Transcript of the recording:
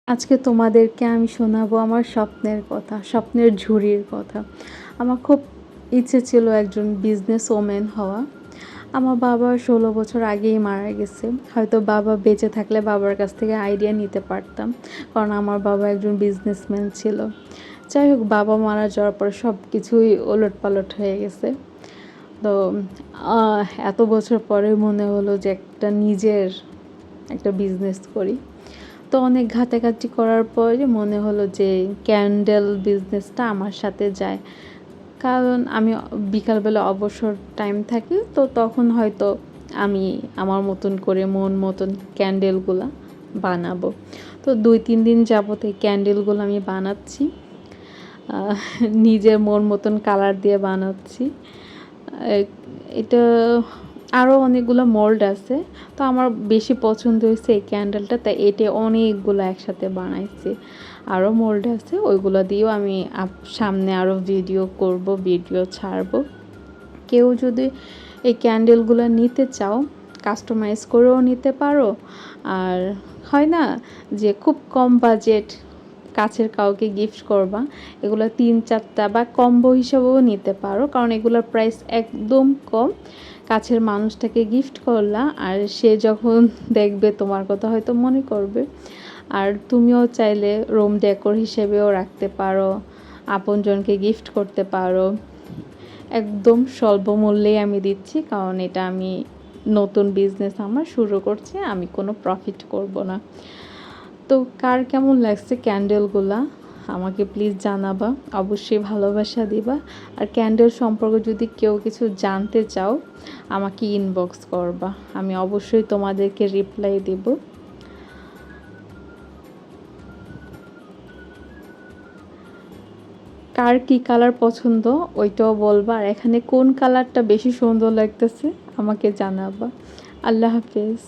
আজকে তোমাদেরকে আমি শোনাবো আমার স্বপ্নের কথা, স্বপ্নের ঝুড়ির কথা। আমার খুব ইচ্ছে ছিল একজন বিজনেস ওম্যান হওয়া। আমার বাবা 16 বছর আগেই মারা গেছে। হয়তো বাবা বেঁচে থাকলে বাবার কাছ থেকে আইডিয়া নিতে পারতাম, কারণ আমার বাবা একজন বিজনেসম্যান ছিল। যাই হোক, বাবা মারা যাওয়ার পর সব কিছুই ওলটপালট হয়ে গেছে। তো এত বছর পরে মনে হলো যে নিজের একটা বিজনেস করি। তো অনেক ঘাটাঘাটি করার পরে মনে হলো যে ক্যান্ডেল বিজনেসটা আমার সাথে যায়, কারণ আমি বিকালবেলা অবসর টাইম থাকে, তো তখন হয়তো আমি আমার মতন করে মন মতন ক্যান্ডেলগুলো বানাবো। তো 2-3 দিন যাবত এই ক্যান্ডেলগুলো আমি বানাচ্ছি, নিজের মন মতন কালার দিয়ে বানাচ্ছি। এটা আরও অনেকগুলো মোল্ড আছে, তো আমার বেশি পছন্দ হয়েছে এই ক্যান্ডেলটা, তাই এটা অনেকগুলো একসাথে বানাইছি। আরও মোল্ড আছে, ওইগুলো দিয়েও আমি সামনে আরও ভিডিও করব, ভিডিও ছাড়বো। কেউ যদি এই ক্যান্ডেলগুলো নিতে চাও, কাস্টমাইজ করেও নিতে পারো। আর হয় না যে খুব কম বাজেট, কাছের কাউকে গিফট করবা, এগুলো 3-4টা বা কম্বো হিসাবেও নিতে পারো, কারণ এগুলোর প্রাইস একদম কম। কাছের মানুষটাকে গিফট করলা, আর সে যখন দেখবে তোমার কথা হয়তো মনে করবে। আর তুমিও চাইলে রুম ডেকোর হিসেবেও রাখতে পারো, আপনজনকে গিফট করতে পারো। একদম স্বল্প মূল্যেই আমি দিচ্ছি, কারণ এটা আমি নতুন বিজনেস আমার শুরু করছি, আমি কোনো প্রফিট করব না। তো কার কেমন লাগছে ক্যান্ডেলগুলা আমাকে প্লিজ জানাবা, অবশ্যই ভালোবাসা দিবা। আর ক্যান্ডেল সম্পর্কে যদি কেউ কিছু জানতে চাও, আমাকে ইনবক্স করবা, আমি অবশ্যই তোমাদেরকে রিপ্লাই দেব। কার কি কালার পছন্দ ওইটাও বলবা, আর এখানে কোন কালারটা বেশি সুন্দর লাগতেছে আমাকে জানাবা। আল্লাহ হাফেজ।